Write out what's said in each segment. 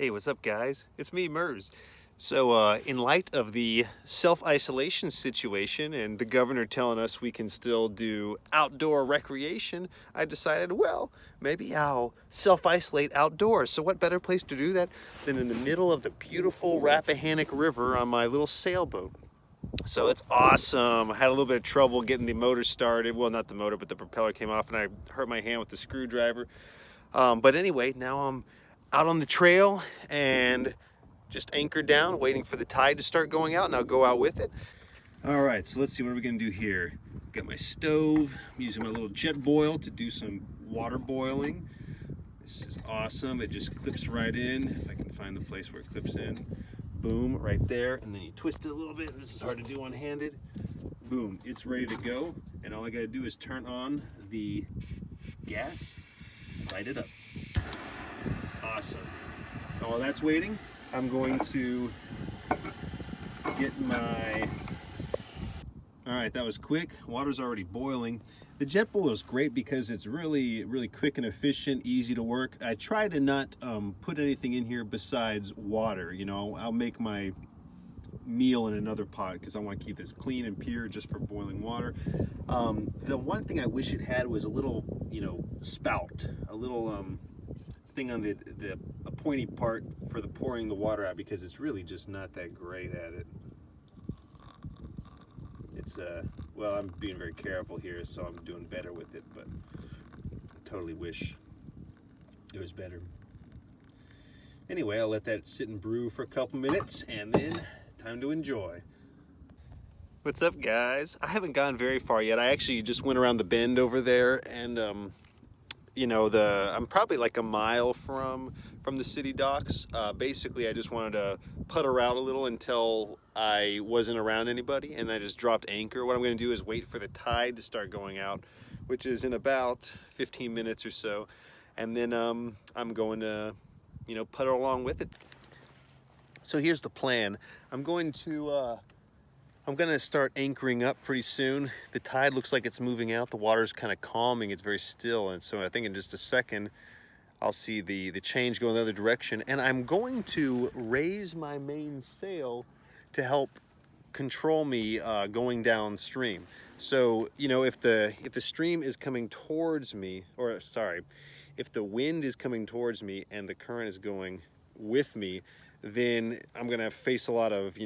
Hey, what's up, guys? It's me, Merz. So, in light of the self-isolation situation and the governor telling us we can still do outdoor recreation, I decided, well, maybe I'll self-isolate outdoors. So what better place to do that than in the middle of the beautiful Rappahannock River on my little sailboat? So it's awesome. I had a little bit of trouble getting the motor started. Well, not the motor, but the propeller came off and I hurt my hand with the screwdriver. But anyway, now I'm out on the trail and just anchored down, waiting for the tide to start going out, and I'll go out with it. All right, so let's see, what are we gonna do here? Got my stove. I'm using my little jet boil to do some water boiling. This is awesome. It just clips right in. If I can find the place where it clips in. Boom, right there. And then you twist it a little bit. This is hard to do one-handed. Boom, it's ready to go. And all I gotta do is turn on the gas, light it up. Awesome. While that's waiting, I'm going to get my... All right, that was quick. Water's already boiling. The jet boil is great because it's really quick and efficient, easy to work. I try to not put anything in here besides water. You know, I'll make my meal in another pot because I want to keep this clean and pure just for boiling water. The one thing I wish it had was a little, spout, a little thing on the pointy part for the pouring the water out, because it's really just not that great at it. It's well, I'm being very careful here, so I'm doing better with it, but I totally wish it was better. Anyway, I'll let that sit and brew for a couple minutes and then time to enjoy. What's up, guys? I haven't gone very far yet. I actually just went around the bend over there, and I'm probably like a mile from the city docks. Basically, I just wanted to putter out a little until I wasn't around anybody, and I just dropped anchor. What I'm going to do is wait for the tide to start going out, which is in about 15 minutes or so, and then I'm going to, putter along with it. So here's the plan. I'm going to start anchoring up pretty soon. The tide looks like it's moving out. The water's kind of calming. It's very still. And so I think in just a second, I'll see the change go in the other direction. And I'm going to raise my mainsail to help control me going downstream. So, if the stream is coming towards me, if the wind is coming towards me and the current is going with me, then I'm gonna face a lot of,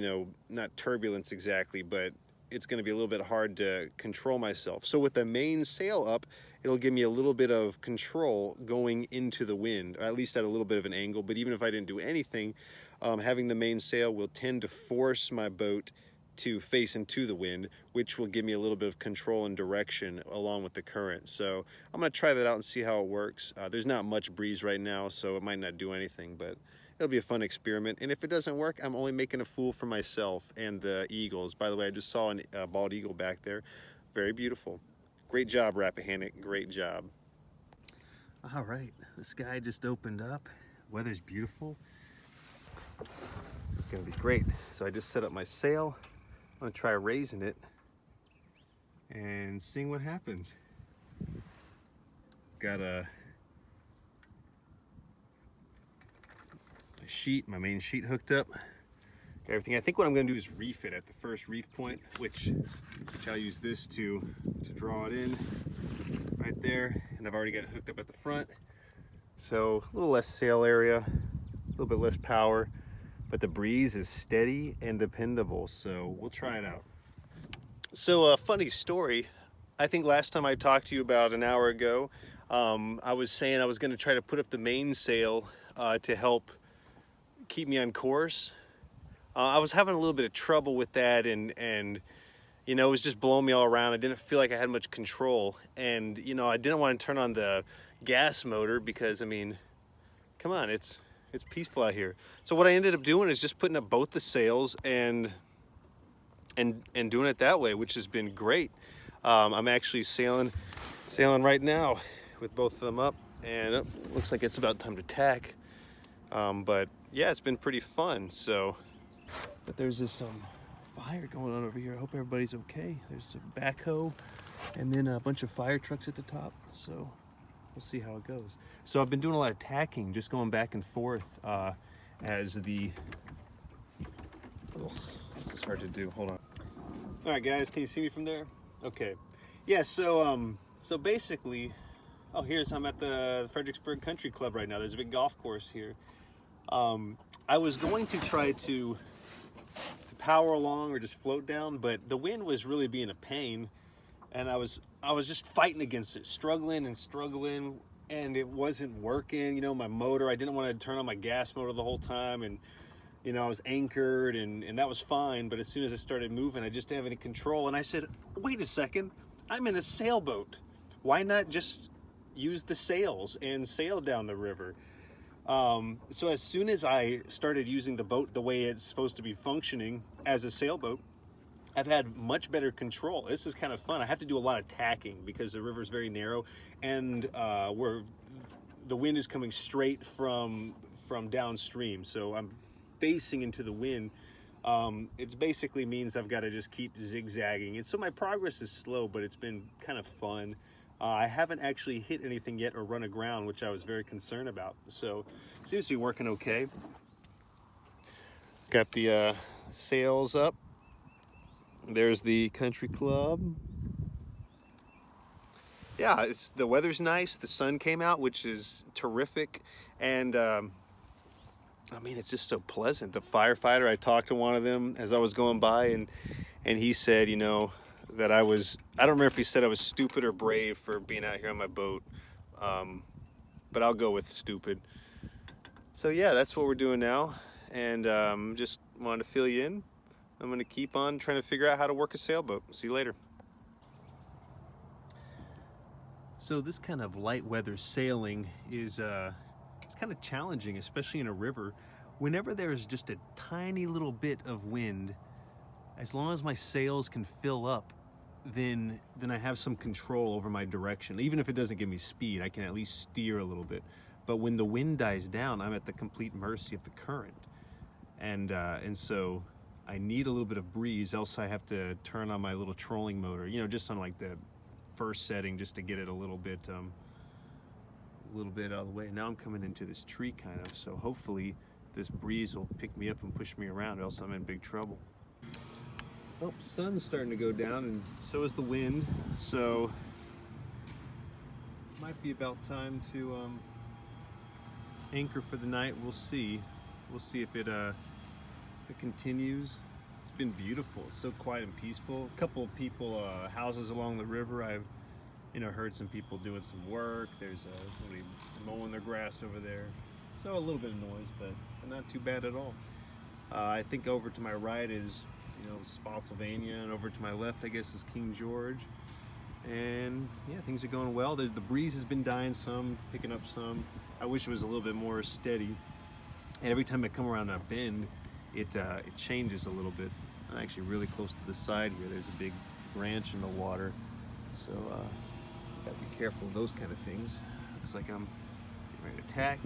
not turbulence exactly, but it's gonna be a little bit hard to control myself. So with the main sail up, it'll give me a little bit of control going into the wind, or at least at a little bit of an angle. But even if I didn't do anything, having the main sail will tend to force my boat to face into the wind, which will give me a little bit of control and direction along with the current. So I'm gonna try that out and see how it works. There's not much breeze right now, so it might not do anything, but it'll be a fun experiment. And if it doesn't work, I'm only making a fool for myself and the eagles. By the way, I just saw a bald eagle back there. Very beautiful. Great job, Rappahannock. Great job. All right, the sky just opened up. Weather's beautiful. This is gonna be great. So I just set up my sail. I'm gonna try raising it and seeing what happens. Got a sheet, my main sheet hooked up. Got everything. I think what I'm going to do is reef it at the first reef point, which I'll use this to draw it in right there. And I've already got it hooked up at the front. So a little less sail area, a little bit less power, but the breeze is steady and dependable. So we'll try it out. So a funny story. I think last time I talked to you about an hour ago, I was saying I was going to try to put up the mainsail to help keep me on course. I was having a little bit of trouble with that, and it was just blowing me all around. I didn't feel like I had much control, and I didn't want to turn on the gas motor because, come on, it's peaceful out here. So what I ended up doing is just putting up both the sails and doing it that way, which has been great. I'm actually sailing right now with both of them up, and it looks like it's about time to tack. But yeah, it's been pretty fun. So, but there's this fire going on over here. I hope everybody's okay. There's a backhoe and then a bunch of fire trucks at the top. So we'll see how it goes. So I've been doing a lot of tacking, just going back and forth. as the, oh, this is hard to do, hold on. All right guys, can you see me from there? Okay. Yeah, so basically, oh, I'm at the Fredericksburg Country Club right now. There's a big golf course here. I was going to try to power along or just float down, but the wind was really being a pain, and I was just fighting against it, struggling, and it wasn't working. You know, my motor, I didn't want to turn on my gas motor the whole time, and you know, I was anchored, and that was fine, but as soon as I started moving, I just didn't have any control, and I said, wait a second, I'm in a sailboat. Why not just use the sails and sail down the river? So as soon as I started using the boat the way it's supposed to be functioning as a sailboat, I've had much better control. This is kind of fun. I have to do a lot of tacking because the river is very narrow, and where the wind is coming straight from downstream. So I'm facing into the wind. It basically means I've got to just keep zigzagging. And so my progress is slow, but it's been kind of fun. I haven't actually hit anything yet or run aground, which I was very concerned about. So it seems to be working okay. Got the sails up. There's the country club. Yeah, the weather's nice. The sun came out, which is terrific. And I mean, it's just so pleasant. The firefighter, I talked to one of them as I was going by, and he said, you know, that I don't remember if he said I was stupid or brave for being out here on my boat, but I'll go with stupid. So yeah, that's what we're doing now, and just wanted to fill you in. I'm going to keep on trying to figure out how to work a sailboat. See you later. So this kind of light weather sailing is it's kind of challenging, especially in a river. Whenever there's just a tiny little bit of wind, as long as my sails can fill up, then I have some control over my direction. Even if it doesn't give me speed, I can at least steer a little bit. But when the wind dies down, I'm at the complete mercy of the current. And so I need a little bit of breeze, else I have to turn on my little trolling motor, you know, just on like the first setting, just to get it a little bit out of the way. Now I'm coming into this tree kind of, so hopefully this breeze will pick me up and push me around, else I'm in big trouble. Oh, sun's starting to go down, and so is the wind, so might be about time to anchor for the night. We'll see if it continues. It's been beautiful. It's so quiet and peaceful. A couple of people, houses along the river. I've heard some people doing some work. There's somebody mowing their grass over there. So a little bit of noise, but not too bad at all. I think over to my right is, Spotsylvania, and over to my left, I guess, is King George. And yeah, things are going well. The breeze has been dying some, picking up some. I wish it was a little bit more steady. And every time I come around a bend, it changes a little bit. I'm actually really close to the side here. There's a big branch in the water, so gotta be careful of those kind of things. Looks like I'm getting ready to tack.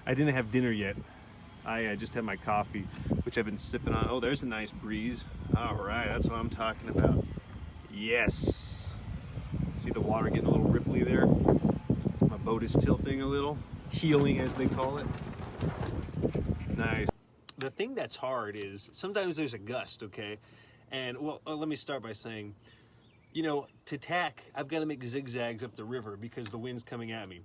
I didn't have dinner yet. I just had my coffee, which I've been sipping on. Oh, there's a nice breeze. All right, that's what I'm talking about. Yes. See the water getting a little ripply there? My boat is tilting a little, heeling as they call it. Nice. The thing that's hard is sometimes there's a gust, okay? And well, let me start by saying, to tack, I've got to make zigzags up the river because the wind's coming at me.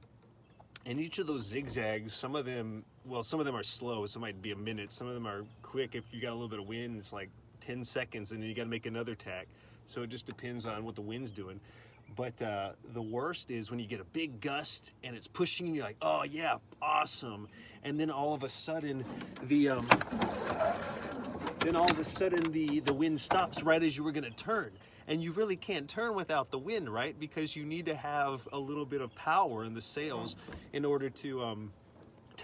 And each of those zigzags, some of them are slow, so it might be a minute. Some of them are quick. If you got a little bit of wind, it's like 10 seconds, and then you got to make another tack. So it just depends on what the wind's doing. But the worst is when you get a big gust and it's pushing, and you're like, oh yeah, awesome. And then all of a sudden, the wind stops right as you were gonna turn. And you really can't turn without the wind, right? Because you need to have a little bit of power in the sails in order to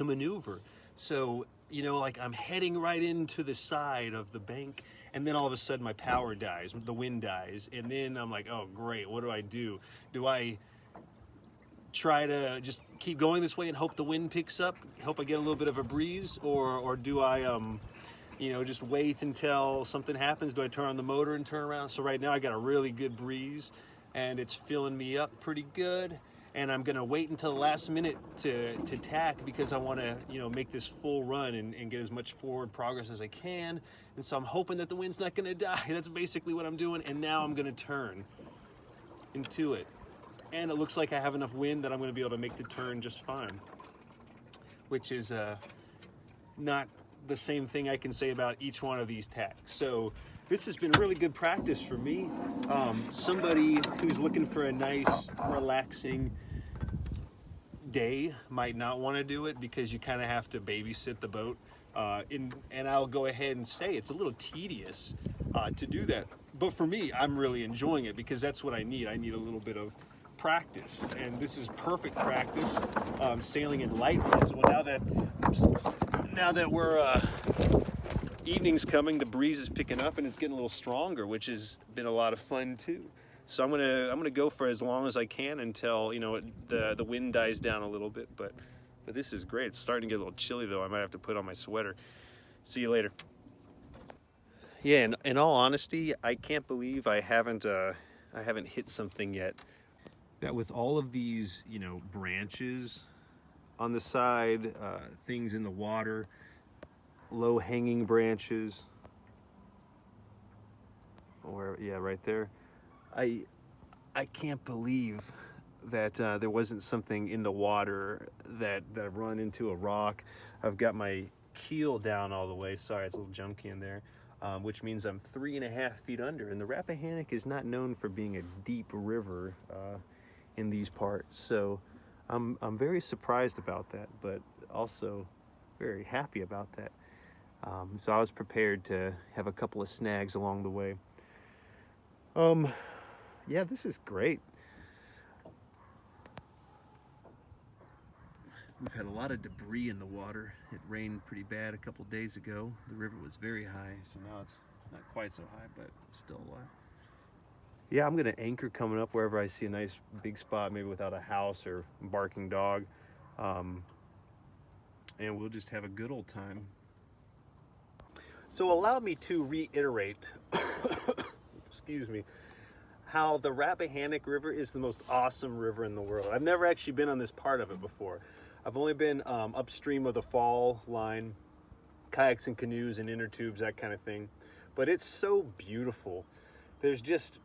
maneuver. So, like I'm heading right into the side of the bank, and then all of a sudden my power dies, the wind dies, and then I'm like, oh great, what do? Do I try to just keep going this way and hope the wind picks up, hope I get a little bit of a breeze, or do I you know, just wait until something happens. Do I turn on the motor and turn around? So right now I got a really good breeze and it's filling me up pretty good. And I'm gonna wait until the last minute to tack because I wanna, you know, make this full run and get as much forward progress as I can. And so I'm hoping that the wind's not gonna die. That's basically what I'm doing. And now I'm gonna turn into it. And it looks like I have enough wind that I'm gonna be able to make the turn just fine. Which is not the same thing I can say about each one of these tacks. So this has been really good practice for me. Somebody who's looking for a nice, relaxing day might not want to do it because you kind of have to babysit the boat. And I'll go ahead and say it's a little tedious to do that. But for me, I'm really enjoying it because that's what I need. I need a little bit of practice, and this is perfect practice sailing in light winds. Well, now that we're evening's coming, the breeze is picking up and it's getting a little stronger, which has been a lot of fun too. So I'm gonna go for as long as I can until, you know, the wind dies down a little bit. But this is great. It's starting to get a little chilly though. I might have to put on my sweater. See you later. Yeah, in all honesty, I can't believe I haven't hit something yet. That with all of these, you know, branches on the side, things in the water, low hanging branches, or yeah, right there. I can't believe that there wasn't something in the water that run into a rock. I've got my keel down all the way. Sorry, it's a little junky in there. Which means I'm 3.5 feet under, and the Rappahannock is not known for being a deep river in these parts, so I'm very surprised about that, but also very happy about that. So I was prepared to have a couple of snags along the way. Yeah, this is great. We've had a lot of debris in the water. It rained pretty bad a couple days ago. The river was very high, so now it's not quite so high, but still a lot. Yeah, I'm gonna anchor coming up wherever I see a nice big spot, maybe without a house or barking dog. And we'll just have a good old time. So allow me to reiterate, excuse me, how the Rappahannock River is the most awesome river in the world. I've never actually been on this part of it before. I've only been upstream of the fall line, kayaks and canoes and inner tubes, that kind of thing. But it's so beautiful. There's just,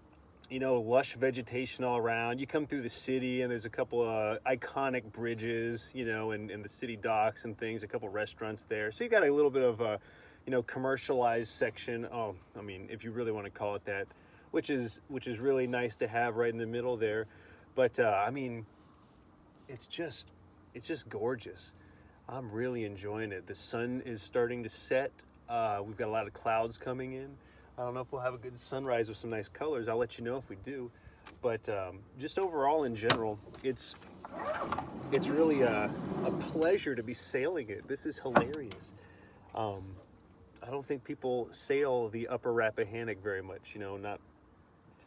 you know, lush vegetation all around. You come through the city and there's a couple of iconic bridges, you know, and the city docks and things, a couple restaurants there. So you got a little bit of a, you know, commercialized section. Oh, I mean, if you really want to call it that, which is really nice to have right in the middle there. But I mean, it's just gorgeous. I'm really enjoying it. The sun is starting to set. We've got a lot of clouds coming in. I don't know if we'll have a good sunrise with some nice colors. I'll let you know if we do. But just overall in general, it's really a pleasure to be sailing it. This is hilarious. I don't think people sail the upper Rappahannock very much, you know, not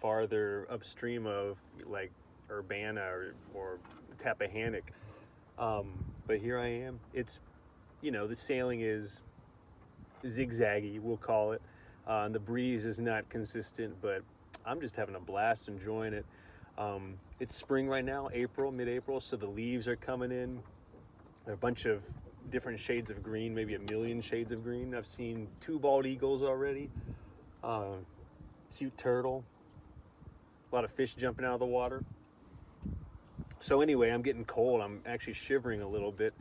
farther upstream of like Urbana or Tappahannock. But here I am. It's, you know, the sailing is zigzaggy, we'll call it. And the breeze is not consistent, but I'm just having a blast enjoying it. It's spring right now, mid-April, so the leaves are coming in. There are a bunch of different shades of green, maybe 1 million shades of green. I've seen 2 bald eagles already, cute turtle, a lot of fish jumping out of the water. So anyway, I'm getting cold. I'm actually shivering a little bit.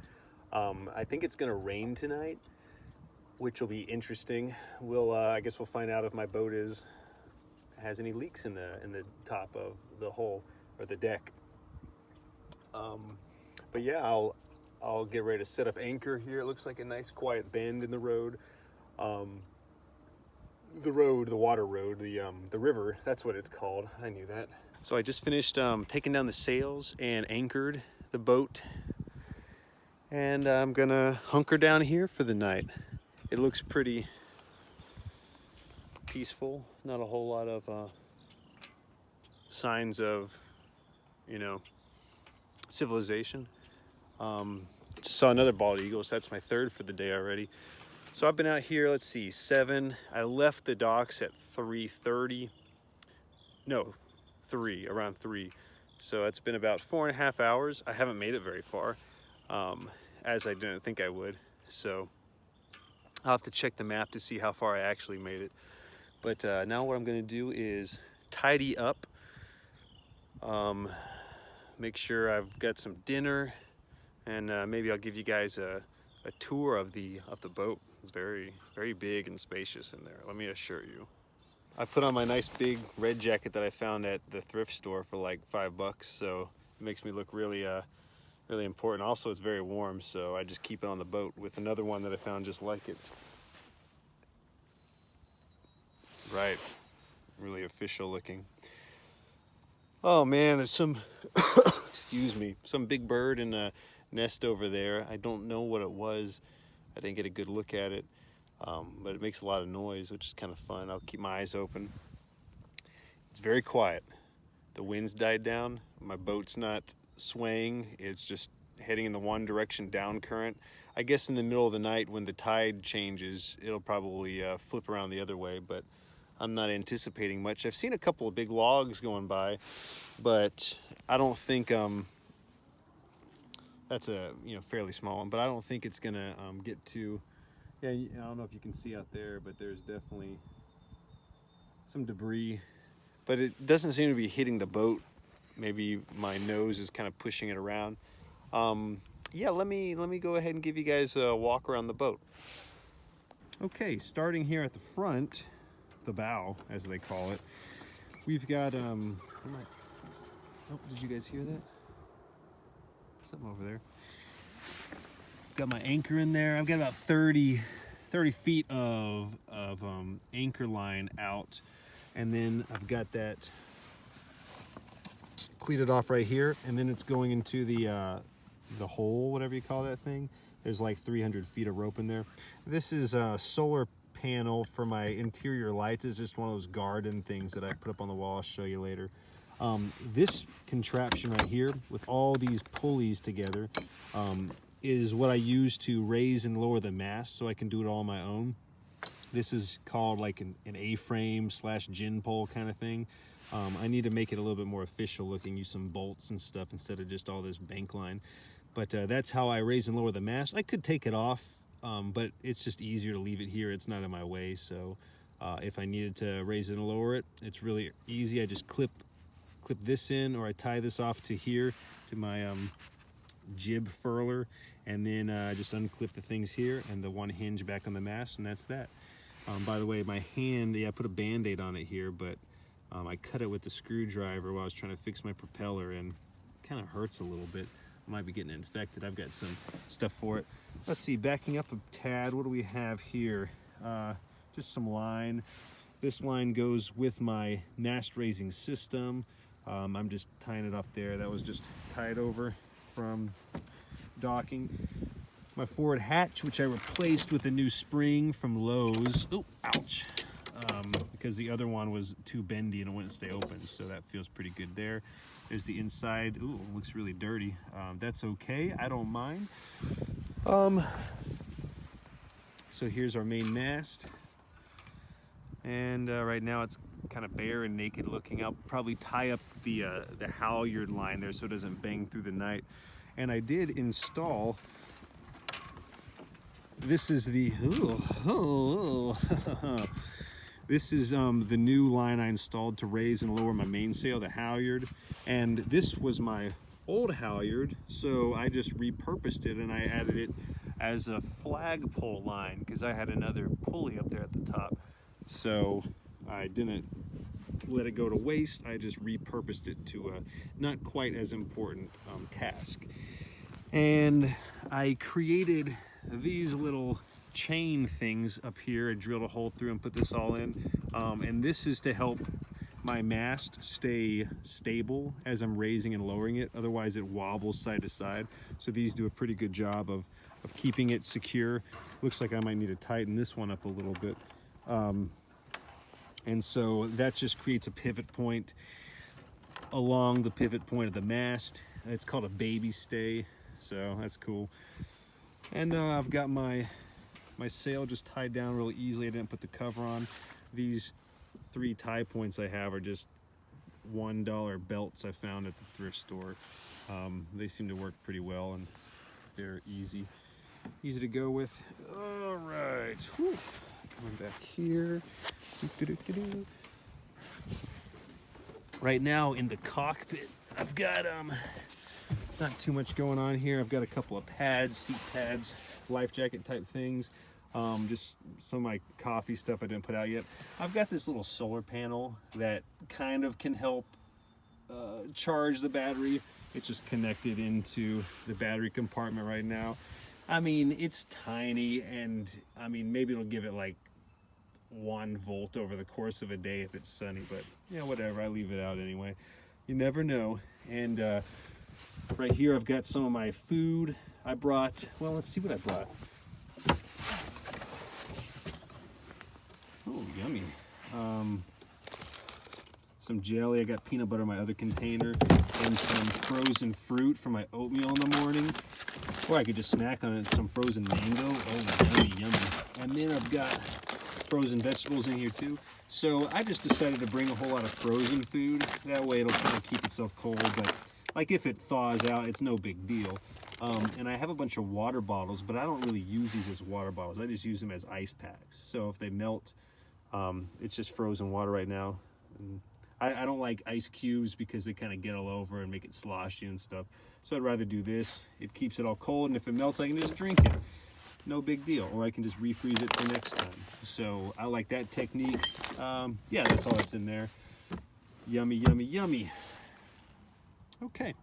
I think it's gonna rain tonight, which will be interesting. I guess we'll find out if my boat has any leaks in the top of the hull or the deck. But yeah, I'll get ready to set up anchor here. It looks like a nice quiet bend in the road. The water road, the river, that's what it's called. I knew that. So I just finished taking down the sails and anchored the boat. And I'm gonna hunker down here for the night. It looks pretty peaceful. Not a whole lot of signs of, you know, civilization. Just saw another bald eagle, so that's my 3rd for the day already. So I've been out here, let's see, 7. I left the docks at 3:30. No, 3, around 3. So it's been about 4.5 hours. I haven't made it very far, as I didn't think I would. So I'll have to check the map to see how far I actually made it. But now what I'm gonna do is tidy up, make sure I've got some dinner, and maybe I'll give you guys a tour of the boat. It's very, very big and spacious in there, let me assure you. I put on my nice big red jacket that I found at the thrift store for like $5, so it makes me look really, really important. Also, it's very warm, so I just keep it on the boat with another one that I found just like it. Right, really official looking. Oh man, there's some, excuse me, some big bird in a nest over there. I don't know what it was. I didn't get a good look at it, but it makes a lot of noise, which is kind of fun. I'll keep my eyes open. It's very quiet. The wind's died down. My boat's not swaying. It's just heading in the one direction down current. I guess in the middle of the night when the tide changes, it'll probably flip around the other way, but I'm not anticipating much. I've seen a couple of big logs going by, but I don't think that's a fairly small one, but I don't think it's gonna get to, yeah, I don't know if you can see out there, but there's definitely some debris, but it doesn't seem to be hitting the boat. Maybe my nose is kind of pushing it around. Yeah, let me go ahead and give you guys a walk around the boat. Okay, starting here at the front, the bow as they call it, we've got oh, did you guys hear that? Something over there. Got my anchor in there. I've got about 30 feet of anchor line out, and then I've got that cleated off right here, and then it's going into the hole, whatever you call that thing. There's like 300 feet of rope in there. This is a solar panel for my interior lights. It's just one of those garden things that I put up on the wall. I'll show you later. This contraption right here with all these pulleys together is what I use to raise and lower the mast, so I can do it all on my own. This is called like an A-frame / gin pole kind of thing. I need to make it a little bit more official looking, use some bolts and stuff instead of just all this bank line. But that's how I raise and lower the mast. I could take it off, but it's just easier to leave it here. It's not in my way, so if I needed to raise it and lower it, it's really easy. I just clip this in, or I tie this off to here to my jib furler, and then just unclip the things here and the one hinge back on the mast, and that's that. By the way, my hand, yeah, I put a band-aid on it here, but I cut it with the screwdriver while I was trying to fix my propeller, and it kind of hurts a little bit. I might be getting infected. I've got some stuff for it. Let's see, backing up a tad, what do we have here? Just some line. This line goes with my mast raising system. I'm just tying it off there. That was just tied over from docking. My forward hatch, which I replaced with a new spring from Lowe's. Oh, ouch. Because the other one was too bendy and it wouldn't stay open, so that feels pretty good there. There's the inside. Ooh, looks really dirty. That's okay, I don't mind. So here's our main mast. And right now it's kind of bare and naked looking. I'll probably tie up the halyard line there so it doesn't bang through the night. And I did install, this is the, this is the new line I installed to raise and lower my mainsail, the halyard. And this was my old halyard, so I just repurposed it and I added it as a flagpole line because I had another pulley up there at the top. So I didn't let it go to waste. I just repurposed it to a not quite as important task. And I created these little chain things up here. I drilled a hole through and put this all in. And this is to help my mast stay stable as I'm raising and lowering it. Otherwise it wobbles side to side. So these do a pretty good job of keeping it secure. Looks like I might need to tighten this one up a little bit. And so that just creates a pivot point along the pivot point of the mast. It's called a baby stay, so that's cool. And I've got my my sail just tied down real easily. I didn't put the cover on. These 3 tie points I have are just $1 belts I found at the thrift store. They seem to work pretty well, and they're easy to go with. All right, whew. Coming back here. Right now in the cockpit, I've got not too much going on here. I've got a couple of pads, seat pads, life jacket type things. Just some of my coffee stuff I didn't put out yet. I've got this little solar panel that kind of can help charge the battery. It's just connected into the battery compartment right now. I mean, it's tiny, and I mean, maybe it'll give it like 1 volt over the course of a day if it's sunny, but yeah, whatever, I leave it out anyway. You never know. And right here I've got some of my food I brought. Well, let's see what I brought. Oh, yummy. Some jelly. I got peanut butter in my other container, and some frozen fruit for my oatmeal in the morning. Or I could just snack on it. Some frozen mango. Oh, yummy, yummy. And then I've got frozen vegetables in here too. So I just decided to bring a whole lot of frozen food. That way it'll kind of keep itself cold, but like if it thaws out, it's no big deal. And I have a bunch of water bottles, but I don't really use these as water bottles. I just use them as ice packs. So if they melt, it's just frozen water right now. And I don't like ice cubes because they kind of get all over and make it sloshy and stuff. So I'd rather do this. It keeps it all cold, and if it melts, I can just drink it. No big deal. Or I can just refreeze it for next time. So I like that technique. Yeah, that's all that's in there. Yummy, yummy, yummy. Okay.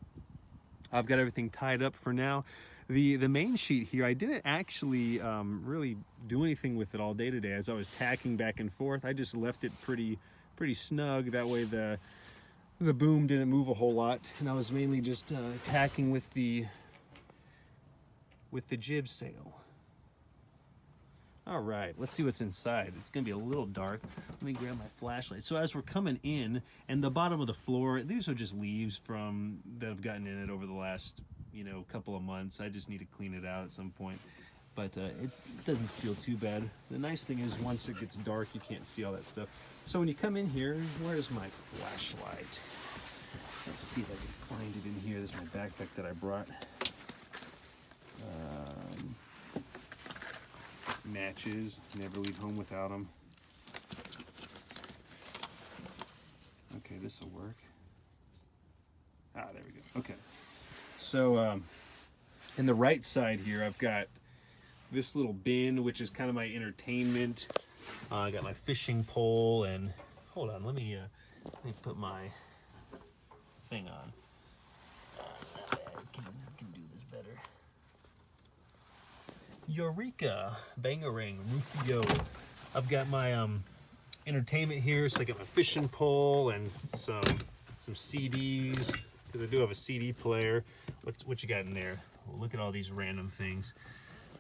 I've got everything tied up for now. The main sheet here, I didn't actually really do anything with it all day today. As I was tacking back and forth, I just left it pretty snug. That way the boom didn't move a whole lot, and I was mainly just tacking with the jib sail. All right, let's see what's inside. It's gonna be a little dark. Let me grab my flashlight. So as we're coming in, and the bottom of the floor, these are just leaves that have gotten in it over the last, couple of months. I just need to clean it out at some point, but it doesn't feel too bad. The nice thing is once it gets dark, you can't see all that stuff. So when you come in here, where's my flashlight? Let's see if I can find it in here. This is my backpack that I brought. Matches, never leave home without them. Okay, this will work. Ah, there we go. Okay. So, in the right side here, I've got this little bin, which is kind of my entertainment. I got my fishing pole, and hold on, let me put my thing on. I can do this better. Eureka! Bangarang, Rufio. I've got my entertainment here, so I got my fishing pole and some CDs, because I do have a CD player. What you got in there? Well, look at all these random things.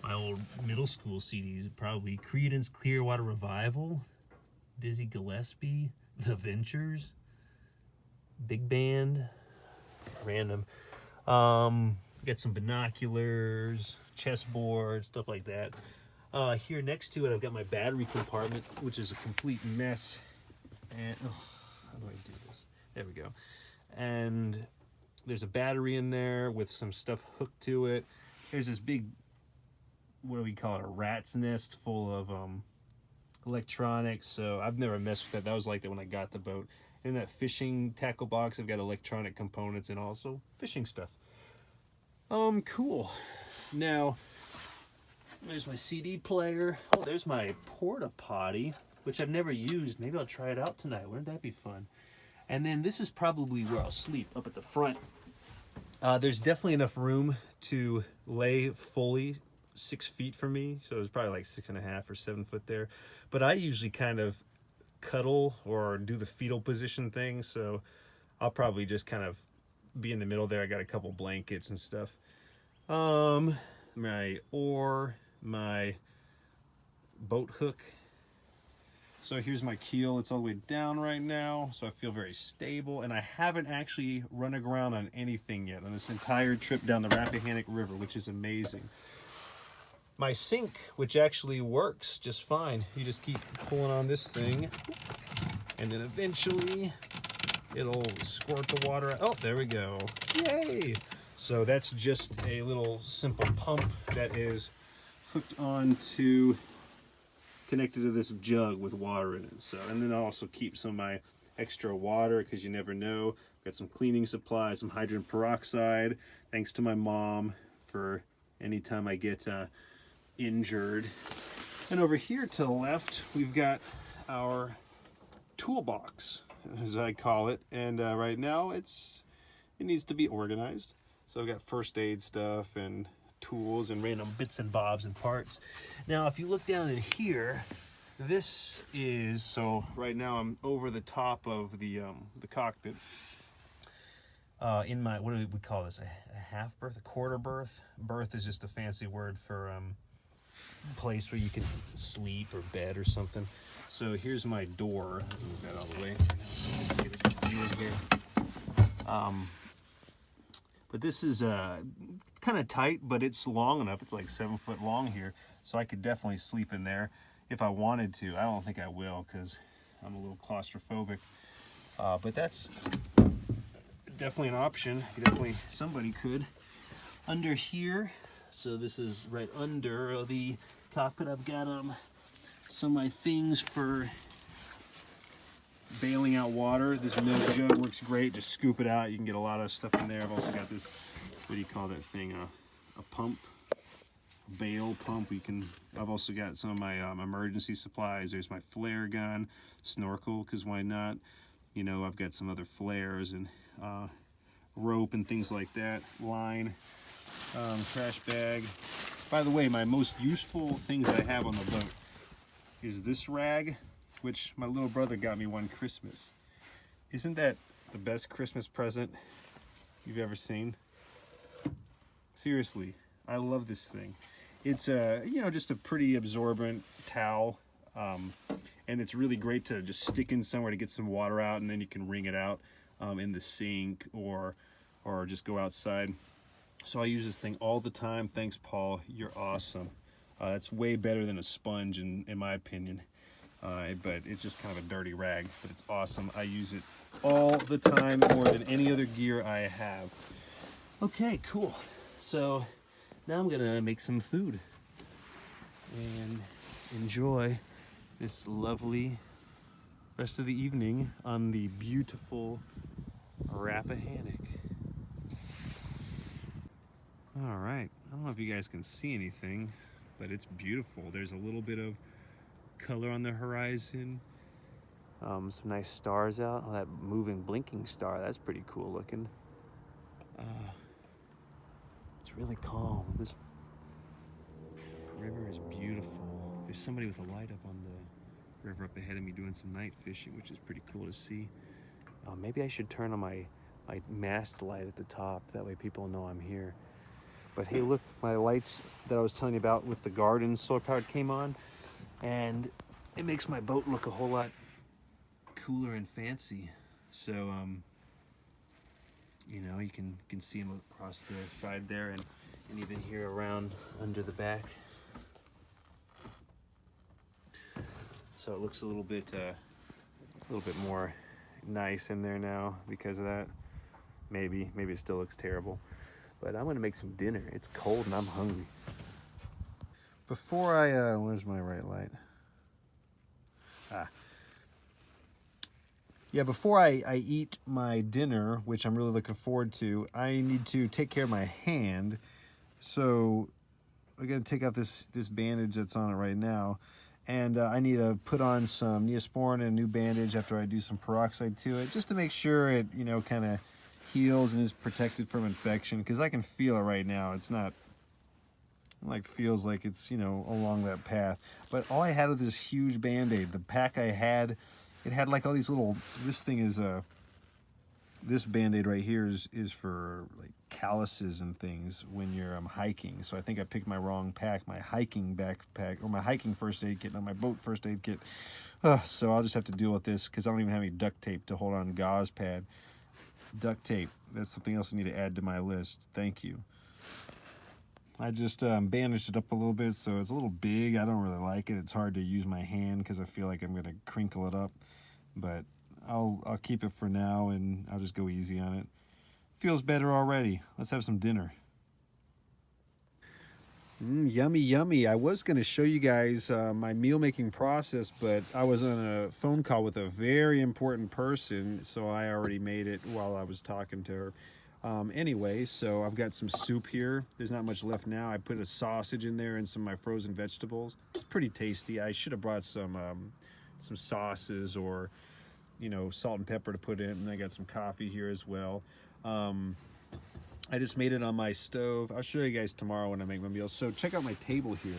My old middle school CDs, probably Creedence Clearwater Revival, Dizzy Gillespie, The Ventures, Big Band, random. Got some binoculars, chessboard, stuff like that. Here next to it, I've got my battery compartment, which is a complete mess. And how do I do this? There we go. And there's a battery in there with some stuff hooked to it. There's this big, what do we call it, a rat's nest full of electronics. So I've never messed with that. That was like that when I got the boat. In that fishing tackle box, I've got electronic components and also fishing stuff. Cool. Now, there's my CD player. Oh, there's my porta potty, which I've never used. Maybe I'll try it out tonight. Wouldn't that be fun? And then this is probably where I'll sleep, up at the front. There's definitely enough room to lay fully 6 feet for me. So it's probably like 6.5 or 7 foot there. But I usually kind of cuddle or do the fetal position thing. So I'll probably just kind of be in the middle there. I got a couple blankets and stuff. My oar, my boat hook. So here's my keel. It's all the way down right now, so I feel very stable. And I haven't actually run aground on anything yet on this entire trip down the Rappahannock River, which is amazing. my sink, which actually works just fine. You just keep pulling on this thing, and then eventually it'll squirt the water out. Oh, there we go. Yay! So that's just a little simple pump that is hooked onto, connected to this jug with water in it. So, and then I'll also keep some of my extra water because you never know. Got some cleaning supplies, some hydrogen peroxide. Thanks to my mom for anytime I get injured. And over here to the left, we've got our toolbox, as I call it. And right now it needs to be organized. So I've got first aid stuff and tools and random bits and bobs and parts. Now, if you look down in here, this is, so right now I'm over the top of the cockpit. In my, what do we call this? A half berth, a quarter berth. Berth is just a fancy word for place where you can sleep or bed or something. So here's my door. I'll move that all the way. So get a view of here. But this is kind of tight, but it's long enough. It's like 7 foot long here, so I could definitely sleep in there if I wanted to. I don't think I will because I'm a little claustrophobic. But that's definitely an option. Definitely somebody could. Under here, so this is right under the cockpit. I've got some of my things for bailing out water. This milk jug works great. Just scoop it out. You can get a lot of stuff in there. I've also got this, what do you call that thing? A pump, a bail pump. I've also got some of my emergency supplies. There's my flare gun, snorkel, because why not? You know, I've got some other flares and rope and things like that. Line, trash bag. By the way, my most useful things I have on the boat is this rag, which my little brother got me one Christmas. Isn't that the best Christmas present you've ever seen? Seriously, I love this thing. It's just a pretty absorbent towel, and it's really great to just stick in somewhere to get some water out, and then you can wring it out in the sink or just go outside. So I use this thing all the time. Thanks, Paul. You're awesome. That's way better than a sponge in my opinion. But it's just kind of a dirty rag, but it's awesome. I use it all the time, more than any other gear I have. Okay, cool. So now I'm gonna make some food and enjoy this lovely rest of the evening on the beautiful Rappahannock. All right, I don't know if you guys can see anything, but it's beautiful. There's a little bit of color on the horizon, some nice stars out. Oh, that moving blinking star, that's pretty cool looking. It's really calm. This river is beautiful. There's somebody with a light up on the river up ahead of me doing some night fishing, which is pretty cool to see. Maybe I should turn on my mast light at the top, that way people know I'm here. But hey, look, my lights that I was telling you about with the garden solar powered came on, and it makes my boat look a whole lot cooler and fancy. So you can see them across the side there, and even here around under the back. So it looks a little bit more nice in there now because of that. Maybe it still looks terrible, but I'm gonna make some dinner. It's cold and I'm hungry. Before I where's my right light? Yeah, before I eat my dinner, which I'm really looking forward to, I need to take care of my hand. So I gotta take out this bandage that's on it right now, and I need to put on some Neosporin and a new bandage after I do some peroxide to it, just to make sure it kind of heals and is protected from infection, because I can feel it right now. It's not feels like it's along that path, but all I had was this huge band-aid. The pack I had, it had like all these little, this thing is this band-aid right here is for like calluses and things when you're hiking. So I think I picked my wrong pack, my hiking backpack, or my hiking first aid kit, not my boat first aid kit. So I'll just have to deal with this because I don't even have any duct tape to hold on gauze pad. Duct tape, that's something else I need to add to my list. Thank you. I just bandaged it up a little bit, so it's a little big. I don't really like it. It's hard to use my hand because I feel like I'm gonna crinkle it up. But I'll keep it for now, and I'll just go easy on it. Feels better already. Let's have some dinner. Yummy, yummy. I was going to show you guys my meal making process, but I was on a phone call with a very important person, so I already made it while I was talking to her. Anyway, so I've got some soup here. There's not much left now. I put a sausage in there and some of my frozen vegetables. It's pretty tasty. I should have brought some sauces or, you know, salt and pepper to put in, and I got some coffee here as well. I just made it on my stove. I'll show you guys tomorrow when I make my meals. So check out my table here.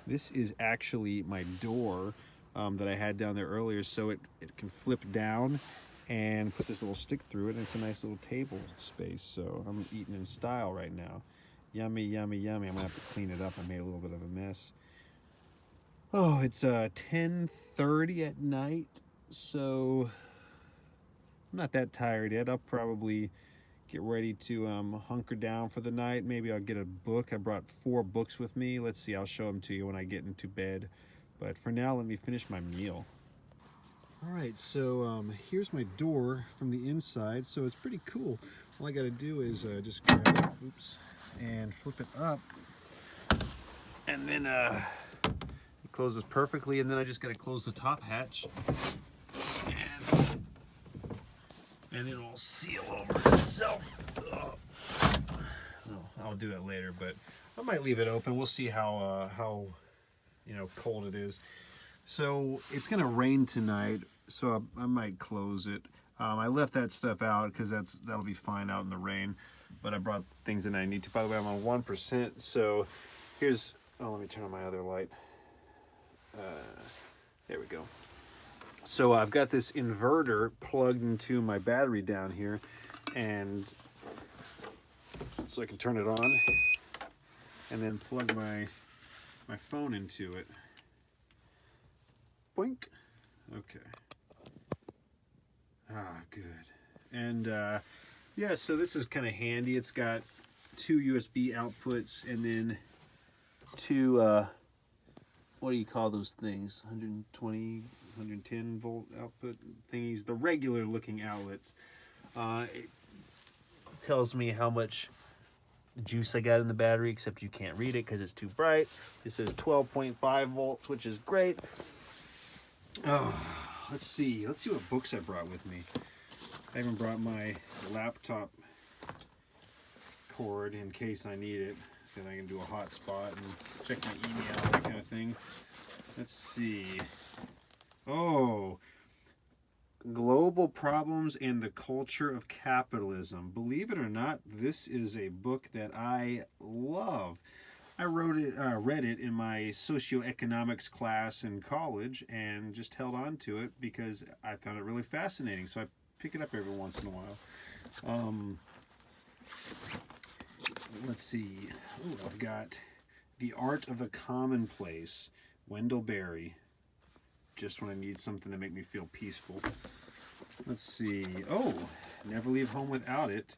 This is actually my door that I had down there earlier, so it can flip down and put this little stick through it, and it's a nice little table space. So I'm eating in style right now. Yummy, yummy, yummy. I'm gonna have to clean it up. I made a little bit of a mess. Oh, it's 10:30 at night, so I'm not that tired yet. I'll probably get ready to hunker down for the night. Maybe I'll get a book. I brought 4 books with me. Let's see, I'll show them to you when I get into bed. But for now, let me finish my meal. All right, so here's my door from the inside. So it's pretty cool. All I gotta do is just grab it, oops, and flip it up. And then it closes perfectly, and then I just gotta close the top hatch. And it will seal over itself. Oh, I'll do it later, but I might leave it open. We'll see how you know, cold it is. So it's gonna rain tonight, so I might close it. I left that stuff out because that'll be fine out in the rain. But I brought things that I need to. By the way, I'm on 1%. So here's, oh, let me turn on my other light. There we go. So I've got this inverter plugged into my battery down here, and so I can turn it on and then plug my phone into it. Boink. Okay. Ah, good. And yeah, so this is kind of handy. It's got 2 USB outputs and then 2 what do you call those things? 120, 110 volt output thingies, the regular looking outlets. It tells me how much juice I got in the battery, except you can't read it because it's too bright. It says 12.5 volts, which is great. Oh, let's see what books I brought with me. I even brought my laptop cord in case I need it, so I can do a hotspot and check my email, that kind of thing. Let's see. Oh, Global Problems and the Culture of Capitalism. Believe it or not, this is a book that I love. I read it in my socioeconomics class in college and just held on to it because I found it really fascinating. So I pick it up every once in a while. Let's see. Oh, I've got The Art of the Commonplace, Wendell Berry. Just when I need something to make me feel peaceful. Let's see. Oh, Never Leave Home Without It.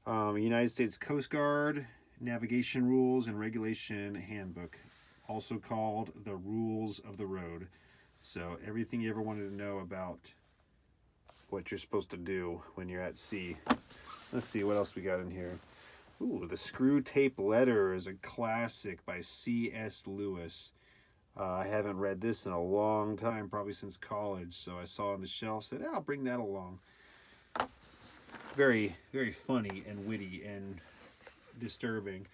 United States Coast Guard Navigation Rules and Regulation Handbook, also called The Rules of the Road. So everything you ever wanted to know about what you're supposed to do when you're at sea. Let's see what else we got in here. Ooh, The Screwtape Letter is a classic by C.S. Lewis. I haven't read this in a long time, probably since college, so I saw it on the shelf, said, I'll bring that along. Very, very funny and witty and disturbing.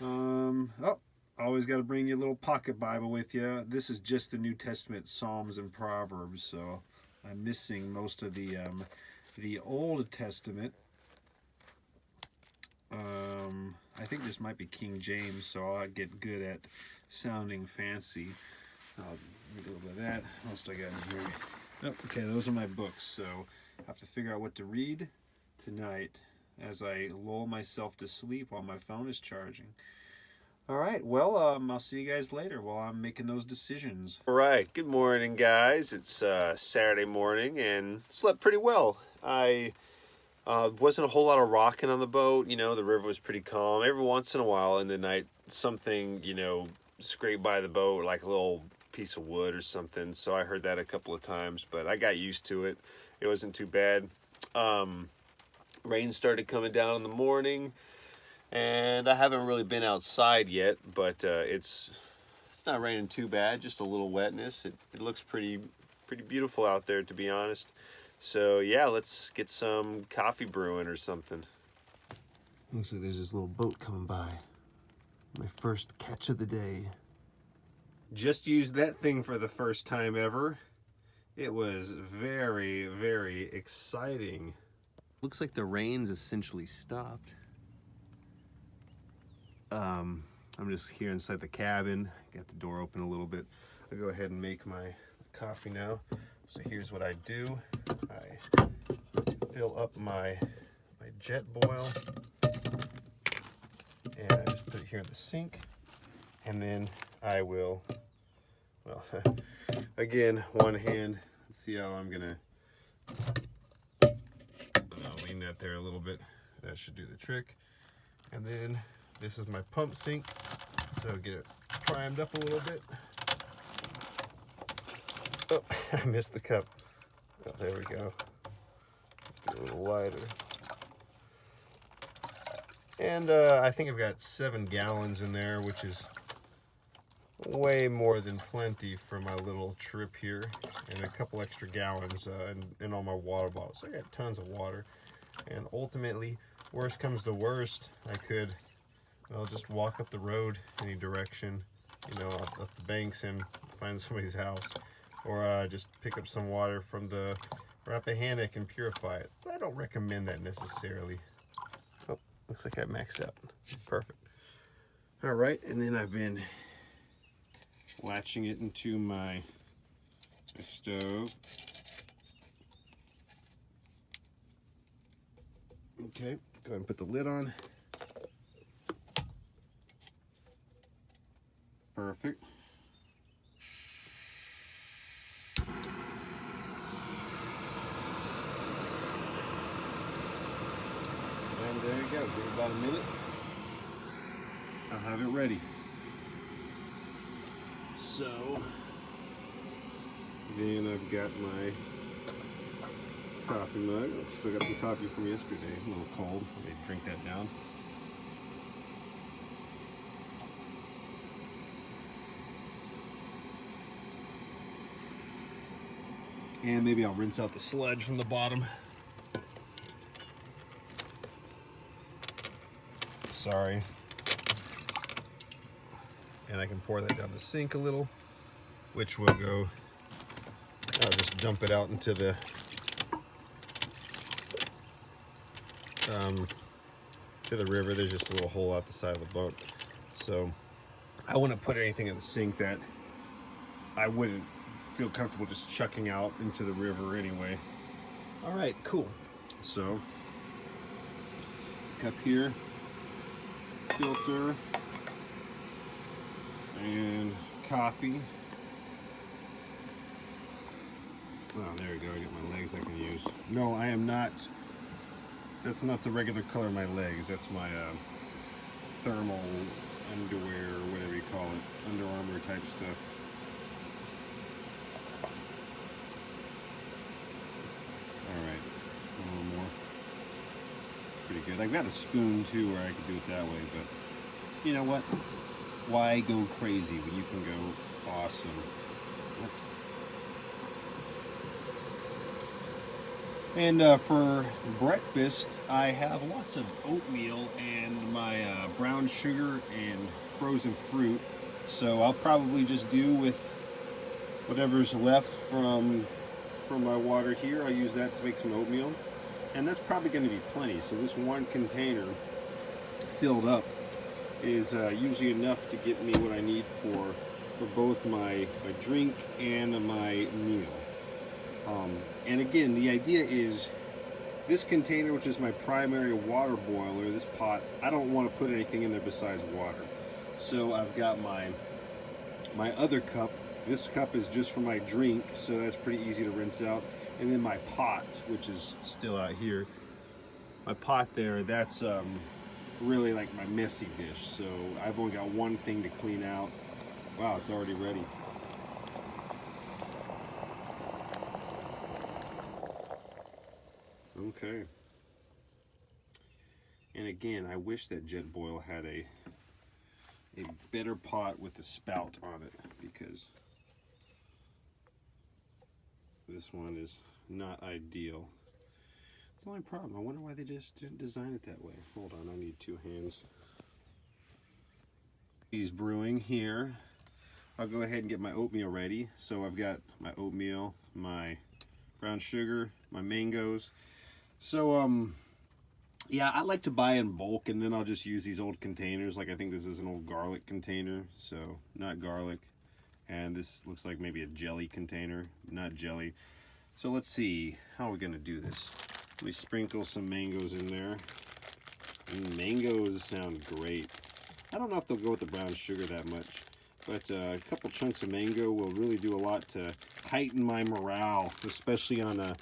Always got to bring your little pocket Bible with you. This is just the New Testament, Psalms and Proverbs, so I'm missing most of the Old Testament. I think this might be King James, so I'll get good at sounding fancy. Let me do a little bit of that. What else do I got in here? Oh, okay, those are my books, so I have to figure out what to read tonight as I lull myself to sleep while my phone is charging. All right, well, I'll see you guys later while I'm making those decisions. All right, good morning, guys. It's Saturday morning and slept pretty well. I Wasn't a whole lot of rocking on the boat. You know, the river was pretty calm. Every once in a while in the night, something, you know, scraped by the boat, like a little piece of wood or something. So I heard that a couple of times, but I got used to it. It wasn't too bad. Rain started coming down in the morning, and I haven't really been outside yet, but it's not raining too bad. Just a little wetness. It looks pretty beautiful out there, to be honest. So yeah, let's get some coffee brewing or something. Looks like there's this little boat coming by. My first catch of the day. Just used that thing for the first time ever. It was very, very exciting. Looks like the rain's essentially stopped. I'm just here inside the cabin. Got the door open a little bit. I'll go ahead and make my coffee now. So here's what I do. I fill up my jet boil, and I just put it here in the sink, and then I will, well, again, one hand. Let's see how I'm gonna, I'll lean that there a little bit. That should do the trick. And then this is my pump sink, so get it primed up a little bit. Oh, I missed the cup. Oh, there we go. Let's do it a little wider. And I think I've got 7 gallons in there, which is way more than plenty for my little trip here. And a couple extra gallons in all my water bottles. So I got tons of water. And ultimately, worst comes to worst, I could, well, just walk up the road any direction, you know, up the banks and find somebody's house. Or just pick up some water from the Rappahannock and purify it. But I don't recommend that necessarily. Oh, looks like I maxed out. Perfect. All right, and then I've been latching it into my stove. Okay, go ahead and put the lid on. Perfect. And there you go. Give it about a minute. I'll have it ready. So then I've got my coffee mug. I still got some coffee from yesterday. A little cold. Let me drink that down. And maybe I'll rinse out the sludge from the bottom. Sorry. And I can pour that down the sink a little, which will go, I'll just dump it out into the to the river. There's just a little hole out the side of the boat. So I wouldn't put anything in the sink that I wouldn't feel comfortable just chucking out into the river anyway. All right, cool. So cup here, filter, and coffee. Oh, there we go. I got my legs I can use. No, I am not. That's not the regular color of my legs. That's my thermal underwear or whatever you call it. Under Armour type stuff. Alright, a little more. Pretty good. I've got a spoon too where I could do it that way, but you know what? Why go crazy when you can go awesome? What? And for breakfast, I have lots of oatmeal and my brown sugar and frozen fruit. So I'll probably just do with whatever's left from my water here. I'll use that to make some oatmeal. And that's probably going to be plenty. So this one container filled up is usually enough to get me what I need for both my drink and my meal. And again, the idea is this container, which is my primary water boiler, this pot, I don't want to put anything in there besides water. So I've got my other cup. This cup is just for my drink, so that's pretty easy to rinse out. And then my pot, which is still out here, my pot there, that's really like my messy dish. So I've only got one thing to clean out. Wow, it's already ready. Okay. And again, I wish that Jetboil had a better pot with a spout on it, because this one is not ideal. It's the only problem. I wonder why they just didn't design it that way. Hold on, I need two hands. He's brewing here. I'll go ahead and get my oatmeal ready. So I've got my oatmeal, my brown sugar, my mangoes. So yeah, I like to buy in bulk, and then I'll just use these old containers. Like, I think this is an old garlic container, so not garlic. And this looks like maybe a jelly container, not jelly. So let's see, how are we gonna do this? Let me sprinkle some mangoes in there. Mangoes sound great. I don't know if they'll go with the brown sugar that much, but a couple chunks of mango will really do a lot to heighten my morale, especially on a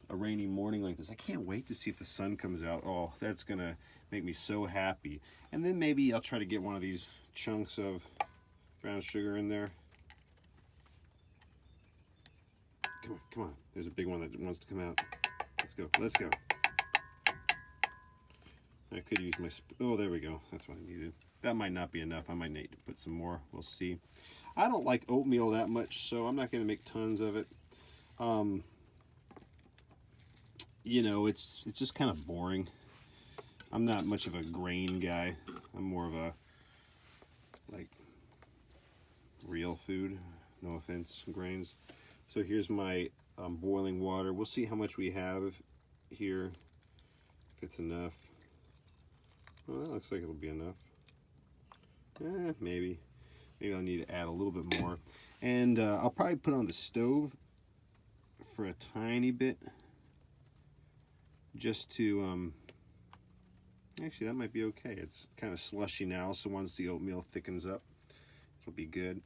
rainy morning like this. I can't wait to see if the sun comes out. Oh, that's gonna make me so happy. And then maybe I'll try to get one of these chunks of brown sugar in there. Come on, come on. There's a big one that wants to come out. Let's go, let's go. I could use my, oh, there we go. That's what I needed. That might not be enough. I might need to put some more. We'll see. I don't like oatmeal that much, so I'm not gonna make tons of it. You know, it's just kind of boring. I'm not much of a grain guy. I'm more of a, like, real food. No offense, grains. So here's my boiling water. We'll see how much we have here, if it's enough. Well, that looks like it'll be enough. Maybe. Maybe I'll need to add a little bit more. And I'll probably put on the stove for a tiny bit, just to, actually that might be okay. It's kind of slushy now, so once the oatmeal thickens up, it'll be good.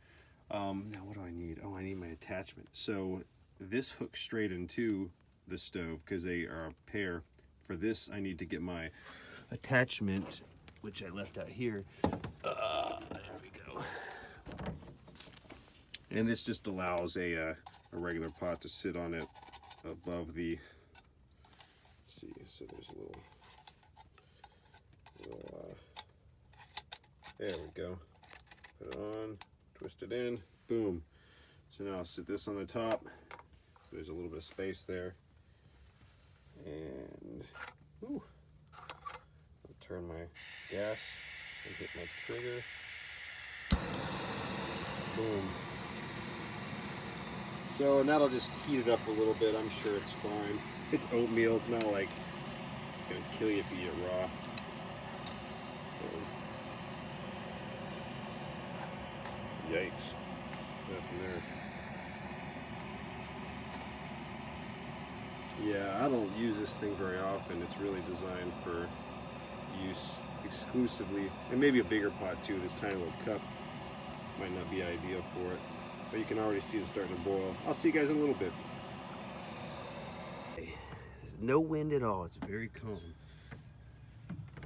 Now what do I need? Oh, I need my attachment. So this hooks straight into the stove because they are a pair. For this, I need to get my attachment, which I left out here. There we go. And this just allows a regular pot to sit on it above the, let's see, so there's a little there we go. Put it on, twist it in, boom. So now I'll sit this on the top, so there's a little bit of space there. And ooh, I'll turn my gas and hit my trigger. Boom. So, and that'll just heat it up a little bit. I'm sure it's fine. It's oatmeal. It's not like it's gonna kill you if you eat it raw. So, yikes! Nothing there. Yeah, I don't use this thing very often. It's really designed for use exclusively, and maybe a bigger pot too. This tiny little cup might not be ideal for it, but you can already see it starting to boil. I'll see you guys in a little bit. There's no wind at all. It's very calm.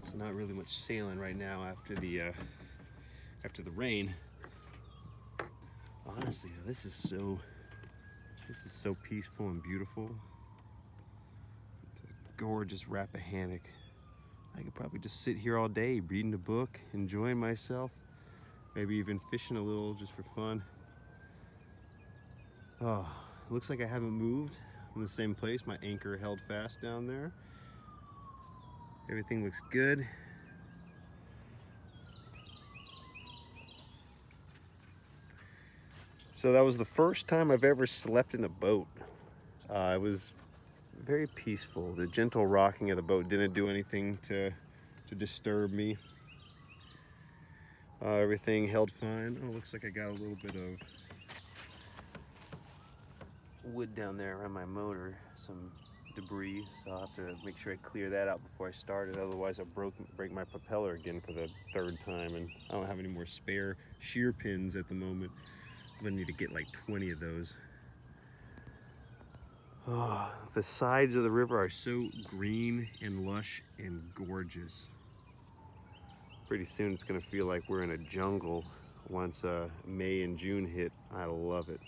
There's not really much sailing right now after the rain. Honestly, this is so peaceful and beautiful. Gorgeous Rappahannock. I could probably just sit here all day reading a book, enjoying myself, maybe even fishing a little just for fun. Oh, looks like I haven't moved in the same place. My anchor held fast down there. Everything looks good. So that was the first time I've ever slept in a boat. It was very peaceful. The gentle rocking of the boat didn't do anything to disturb me. Everything held fine. Oh, looks like I got a little bit of wood down there around my motor, some debris, so I'll have to make sure I clear that out before I start it. Otherwise I'll break my propeller again for the third time, and I don't have any more spare shear pins at the moment. I'm gonna need to get like 20 of those. Oh, the sides of the river are so green and lush and gorgeous. Pretty soon it's gonna feel like we're in a jungle once May and June hit. I love it.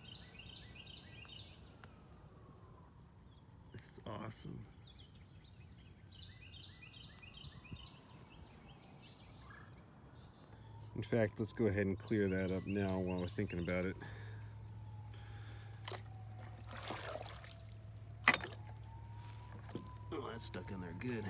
This is awesome. In fact, let's go ahead and clear that up now while we're thinking about it. Oh, that's stuck in there good.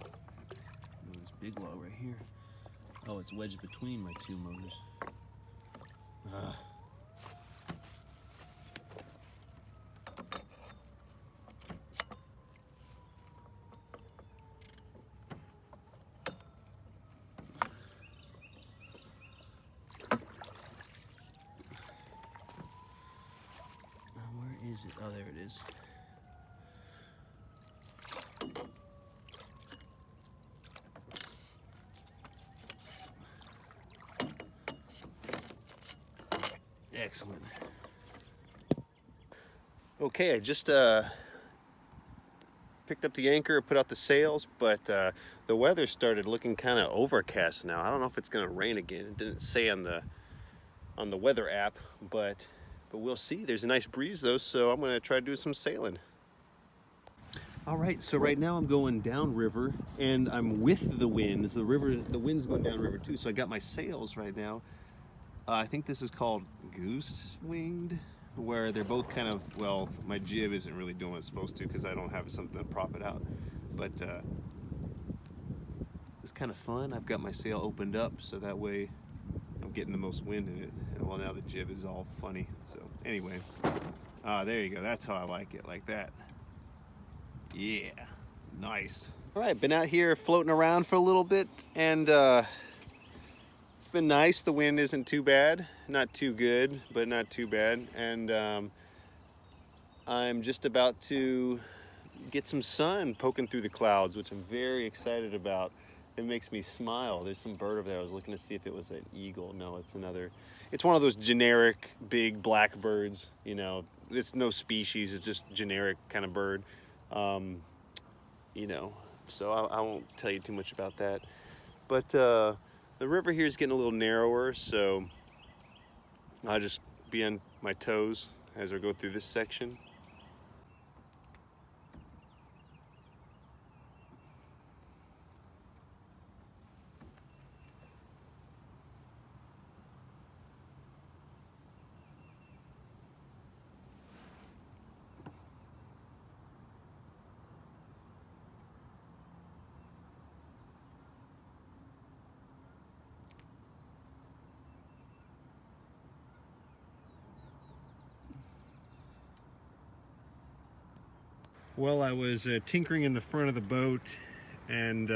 Oh, this big log right here. Oh, it's wedged between my two motors. Where is it? Oh, there it is. Excellent. Okay, I just picked up the anchor, put out the sails, but the weather started looking kind of overcast now. I don't know if it's going to rain again. It didn't say on the weather app, but we'll see. There's a nice breeze though, so I'm going to try to do some sailing. All right, so right now I'm going downriver, and I'm with the wind. So the wind's going downriver too. So I got my sails right now. I think this is called goose winged, where they're both kind of, well, my jib isn't really doing what it's supposed to because I don't have something to prop it out. But it's kind of fun. I've got my sail opened up so that way I'm getting the most wind in it. And well, now the jib is all funny. So anyway, there you go. That's how I like it, like that. Yeah, nice. All right, been out here floating around for a little bit, and it's been nice. The wind isn't too bad, not too good, but not too bad. And I'm just about to get some sun poking through the clouds, which I'm very excited about. It makes me smile. There's some bird over there. I was looking to see if it was an eagle. No, it's another. It's one of those generic big black birds. You know, it's no species. It's just generic kind of bird. You know, so I won't tell you too much about that. But the river here is getting a little narrower, so I'll just be on my toes as I go through this section. Well, I was tinkering in the front of the boat, and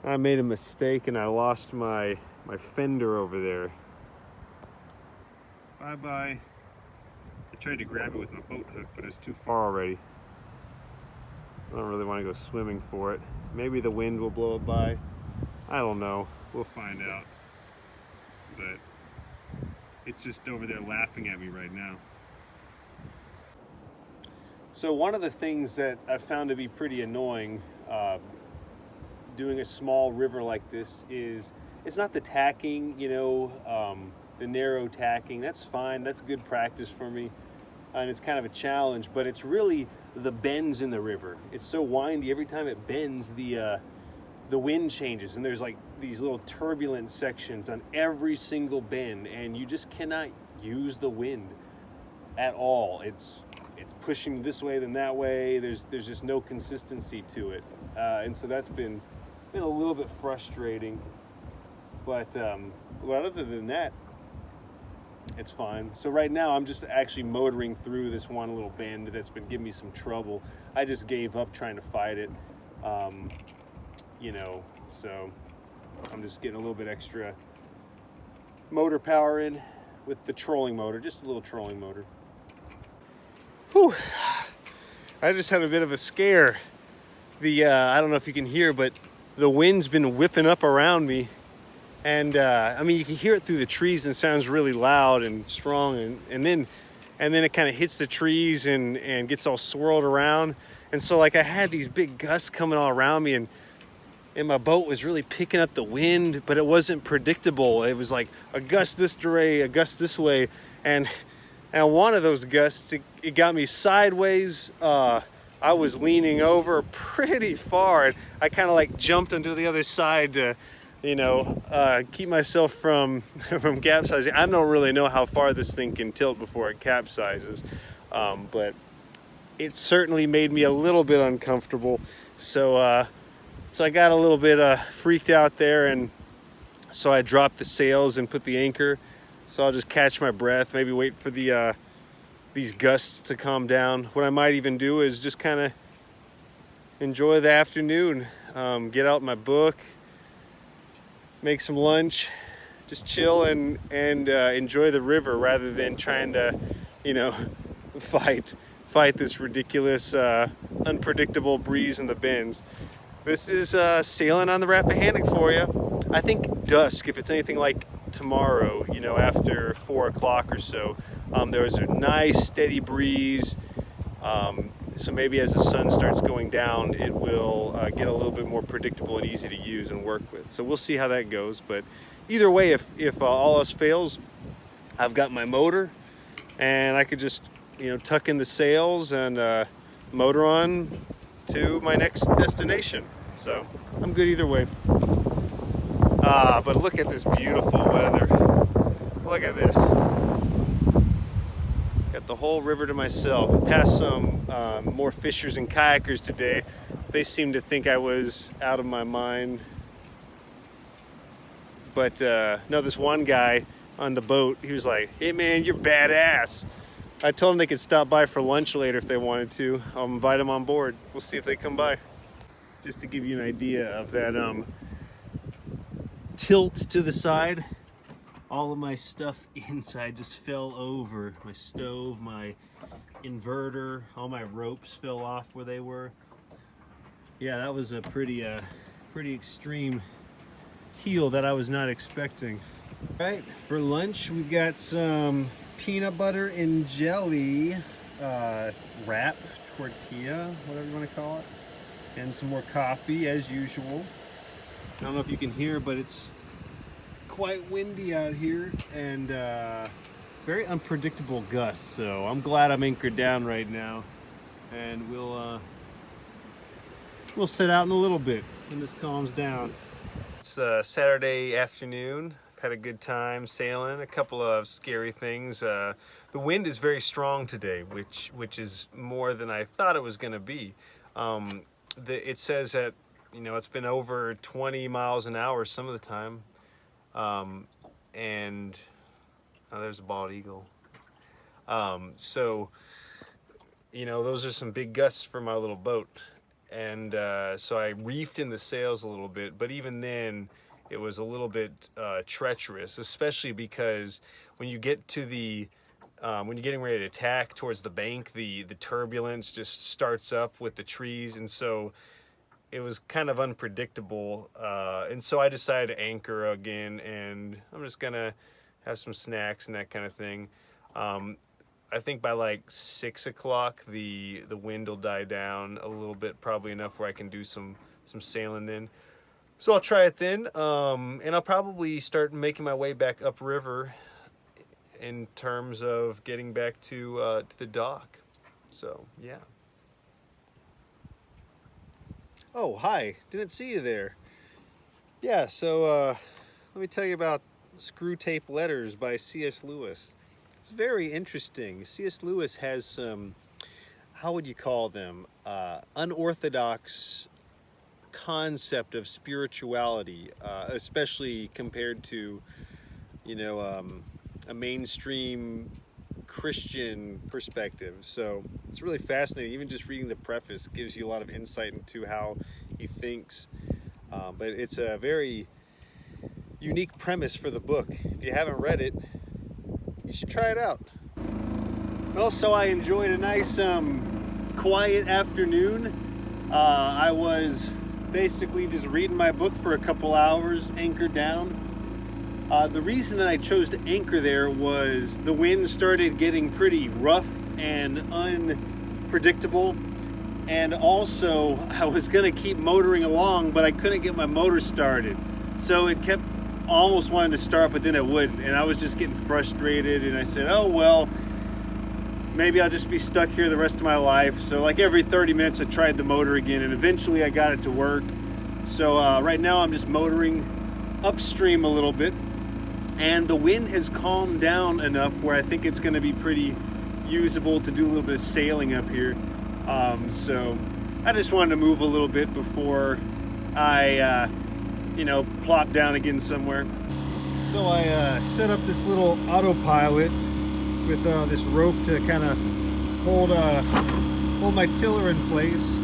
I made a mistake and I lost my fender over there. Bye-bye. I tried to grab it with my boat hook, but it's too far already. I don't really want to go swimming for it. Maybe the wind will blow it by. I don't know. We'll find out. But it's just over there laughing at me right now. So one of the things that I found to be pretty annoying doing a small river like this is it's not the tacking, you know, the narrow tacking. That's fine. That's good practice for me. And it's kind of a challenge, but it's really the bends in the river. It's so windy. Every time it bends, the wind changes, and there's like these little turbulent sections on every single bend, and you just cannot use the wind at all. It's pushing this way then that way. There's just no consistency to it, and so that's been a little bit frustrating. But other than that, it's fine. So right now I'm just actually motoring through this one little bend that's been giving me some trouble. I just gave up trying to fight it, you know, so I'm just getting a little bit extra motor power in with the trolling motor, just a little trolling motor. Whew. I just had a bit of a scare. I don't know if you can hear, but the wind's been whipping up around me, And I mean, you can hear it through the trees and it sounds really loud and strong, and then it kind of hits the trees and gets all swirled around. And so like I had these big gusts coming all around me, and my boat was really picking up the wind, but it wasn't predictable. It was like a gust this way, a gust this way, and one of those gusts, it got me sideways. I was leaning over pretty far, and I kind of like jumped onto the other side to, keep myself from capsizing. I don't really know how far this thing can tilt before it capsizes, but it certainly made me a little bit uncomfortable. So I got a little bit freaked out there, and so I dropped the sails and put the anchor. So I'll just catch my breath, maybe wait for these gusts to calm down. What I might even do is just kind of enjoy the afternoon, get out my book, make some lunch, just chill and enjoy the river rather than trying to, fight this ridiculous, unpredictable breeze in the bends. This is sailing on the Rappahannock for you. I think dusk, if it's anything like tomorrow, after 4 o'clock or so, there was a nice steady breeze. So maybe as the sun starts going down, it will get a little bit more predictable and easy to use and work with. So we'll see how that goes. But either way, if all else fails, I've got my motor, and I could just tuck in the sails and motor on to my next destination. So I'm good either way. But look at this beautiful weather. Look at this. Got the whole river to myself. Passed some more fishers and kayakers today. They seemed to think I was out of my mind. But no, this one guy on the boat, he was like, "Hey man, you're badass." I told them they could stop by for lunch later if they wanted to. I'll invite them on board. We'll see if they come by. Just to give you an idea of that tilt to the side, all of my stuff inside just fell over. My stove, my inverter, all my ropes fell off where they were. Yeah, that was a pretty extreme heel that I was not expecting. All right, for lunch we've got some peanut butter and jelly wrap, tortilla, whatever you want to call it, and some more coffee as usual. I don't know if you can hear, but it's quite windy out here and very unpredictable gusts. So I'm glad I'm anchored down right now, and we'll set out in a little bit when this calms down. It's Saturday afternoon. Had a good time sailing. A couple of scary things. The wind is very strong today, which is more than I thought it was going to be. It says that it's been over 20 miles an hour some of the time, and there's a bald eagle. So those are some big gusts for my little boat, and so I reefed in the sails a little bit, but even then it was a little bit treacherous, especially because when you get to when you're getting ready to tack towards the bank, the turbulence just starts up with the trees, and so it was kind of unpredictable. And so I decided to anchor again, and I'm just gonna have some snacks and that kind of thing. I think by like 6 o'clock, the wind will die down a little bit, probably enough where I can do some sailing then. So I'll try it then, and I'll probably start making my way back upriver in terms of getting back to the dock. So yeah. Oh, hi! Didn't see you there. Yeah. So let me tell you about Screwtape Letters by C.S. Lewis. It's very interesting. C.S. Lewis has some, how would you call them, unorthodox concept of spirituality, especially compared to a mainstream Christian perspective. So it's really fascinating. Even just reading the preface gives you a lot of insight into how he thinks, but it's a very unique premise for the book. If you haven't read it, you should try it out. Well, so I enjoyed a nice quiet afternoon. I was basically just reading my book for a couple hours, anchored down, The reason that I chose to anchor there was the wind started getting pretty rough and unpredictable, and also I was going to keep motoring along, but I couldn't get my motor started, so it kept almost wanting to start, but then it wouldn't, and I was just getting frustrated, and I said, oh well, maybe I'll just be stuck here the rest of my life. So like every 30 minutes I tried the motor again, and eventually I got it to work. So right now I'm just motoring upstream a little bit, and the wind has calmed down enough where I think it's going to be pretty usable to do a little bit of sailing up here. So I just wanted to move a little bit before I plop down again somewhere. So I set up this little autopilot with this rope to kind of hold my tiller in place.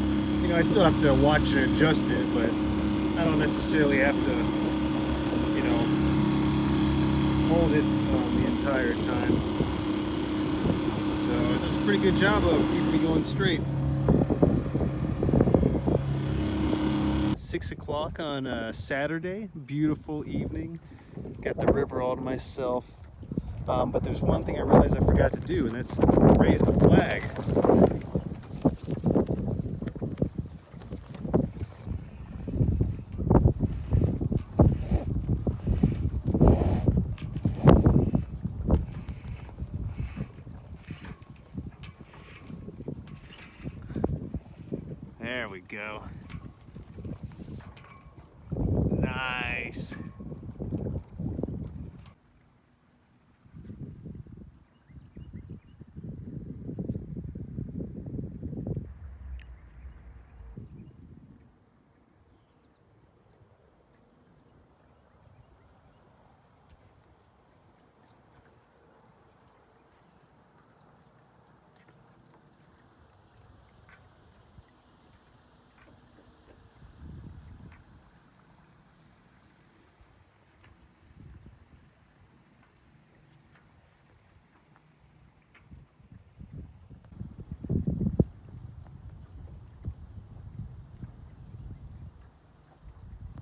You know, I still have to watch and adjust it, but I don't necessarily have to, hold it the entire time. So it does a pretty good job of keeping me going straight. It's 6 o'clock on a Saturday, beautiful evening. Got the river all to myself. But there's one thing I realized I forgot to do, and that's raise the flag. There we go. Nice.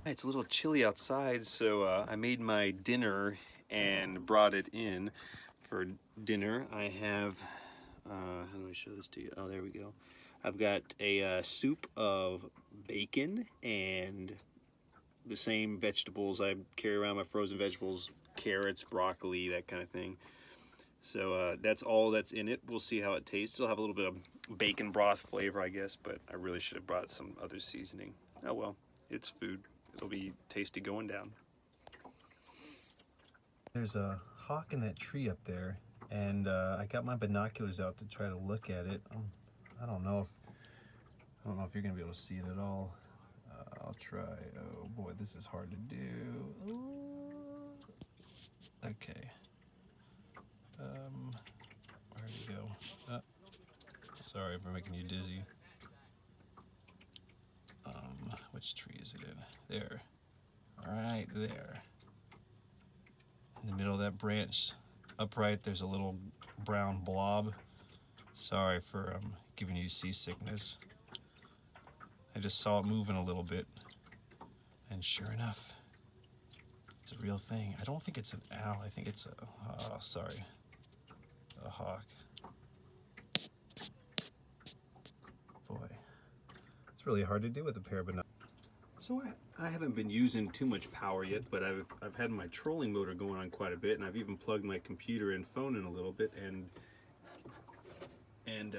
It's a little chilly outside, so I made my dinner and brought it in for dinner. I have, how do I show this to you? Oh, there we go. I've got a soup of bacon and the same vegetables I carry around, my frozen vegetables, carrots, broccoli, that kind of thing. So that's all that's in it. We'll see how it tastes. It'll have a little bit of bacon broth flavor, I guess, but I really should have brought some other seasoning. Oh well, it's food. It'll be tasty going down. There's a hawk in that tree up there, and I got my binoculars out to try to look at it. I don't know if you're gonna be able to see it at all. I'll try. Oh boy, this is hard to do. Ooh. Okay. Where'd it go? Sorry for making you dizzy. Which tree is it in? There. Right there. In the middle of that branch, upright, there's a little brown blob. Sorry for giving you seasickness. I just saw it moving a little bit, and sure enough, it's a real thing. I don't think it's an owl. I think it's a hawk. Boy, it's really hard to do with a pair of binoculars. So I haven't been using too much power yet, but I've had my trolling motor going on quite a bit, and I've even plugged my computer and phone in a little bit, and how do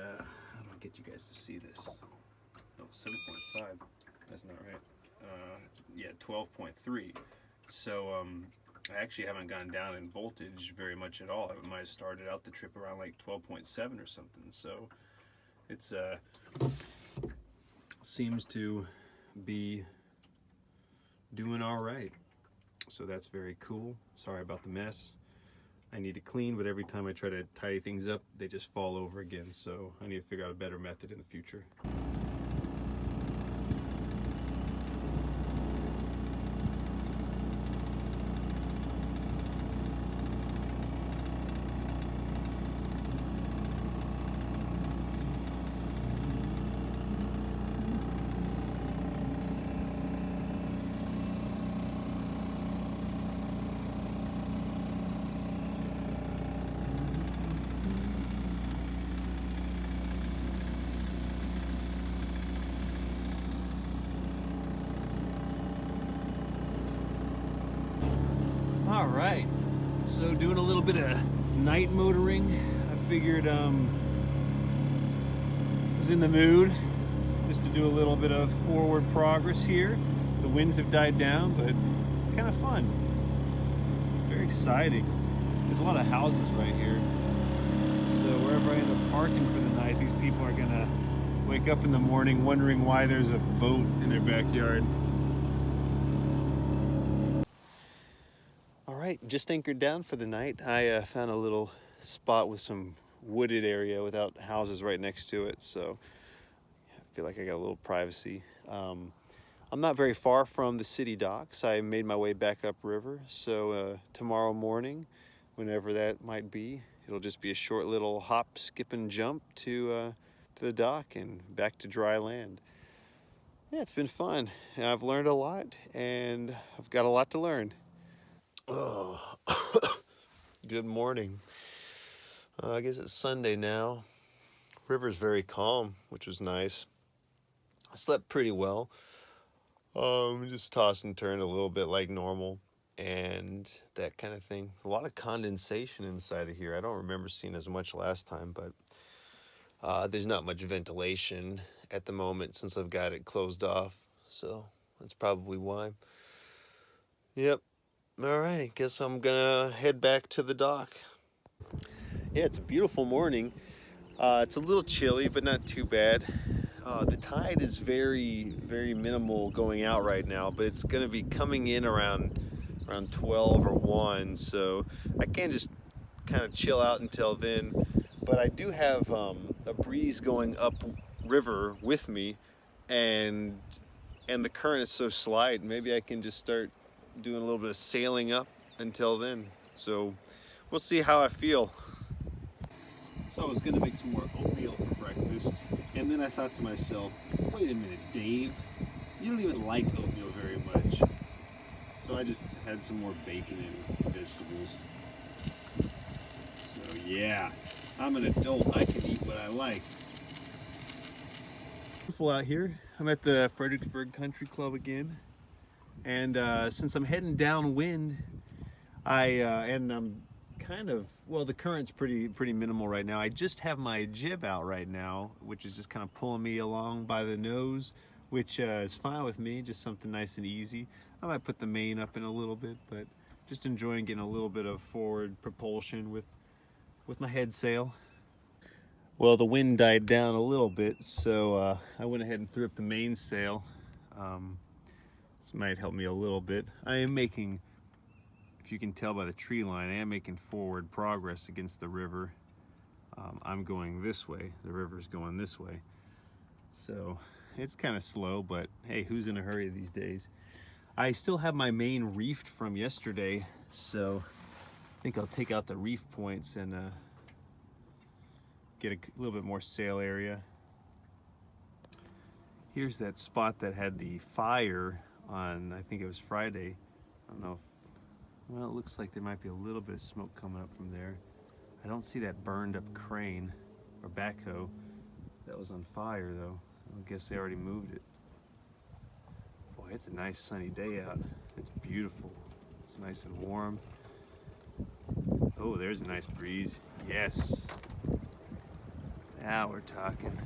I get you guys to see this? Oh, 7.5. That's not right. Yeah, 12.3. So I actually haven't gone down in voltage very much at all. I might have started out the trip around like 12.7 or something. So it's seems to be doing all right. So that's very cool. Sorry about the mess. I need to clean, but every time I try to tidy things up, they just fall over again. So I need to figure out a better method in the future. All right, so doing a little bit of night motoring. I figured I was in the mood just to do a little bit of forward progress here. The winds have died down, but it's kind of fun. It's very exciting. There's a lot of houses right here. So wherever I end up parking for the night, these people are gonna wake up in the morning wondering why there's a boat in their backyard. All right, just anchored down for the night. I found a little spot with some wooded area without houses right next to it, so I feel like I got a little privacy. I'm not very far from the city docks. I made my way back upriver, so tomorrow morning, whenever that might be, it'll just be a short little hop, skip, and jump to the dock and back to dry land. Yeah, it's been fun. And I've learned a lot, and I've got a lot to learn. Oh, good morning. I guess it's Sunday now. River's very calm, which was nice. I slept pretty well. Just tossed and turned a little bit like normal and that kind of thing. A lot of condensation inside of here. I don't remember seeing as much last time, but there's not much ventilation at the moment since I've got it closed off. So that's probably why. Yep. All right, guess I'm gonna head back to the dock. Yeah, it's a beautiful morning. It's a little chilly, but not too bad. The tide is very, very minimal going out right now, but it's gonna be coming in around 12 or 1, so I can just kind of chill out until then. But I do have a breeze going up river with me, and the current is so slight. Maybe I can just start doing a little bit of sailing up until then. So we'll see how I feel. So I was gonna make some more oatmeal for breakfast, and then I thought to myself, wait a minute, Dave, you don't even like oatmeal very much. So I just had some more bacon and vegetables. So yeah, I'm an adult, I can eat what I like. Beautiful out here. I'm at the Fredericksburg Country Club again. And since I'm heading downwind, and I'm kind of, well, the current's pretty minimal right now. I just have my jib out right now, which is just kind of pulling me along by the nose, which is fine with me, just something nice and easy. I might put the main up in a little bit, but just enjoying getting a little bit of forward propulsion with my head sail. Well, the wind died down a little bit, so I went ahead and threw up the mainsail. This might help me a little bit. I am making, if you can tell by the tree line, I am making forward progress against the river. I'm going this way, the river's going this way. So it's kind of slow, but hey, who's in a hurry these days? I still have my main reefed from yesterday, so I think I'll take out the reef points and get a little bit more sail area. Here's that spot that had the fire on, I think it was Friday. I don't know if, well, it looks like there might be a little bit of smoke coming up from there. I don't see that burned up crane or backhoe that was on fire though. I guess they already moved it. Boy, it's a nice sunny day out. It's beautiful. It's nice and warm. Oh, there's a nice breeze. Yes. Now we're talking.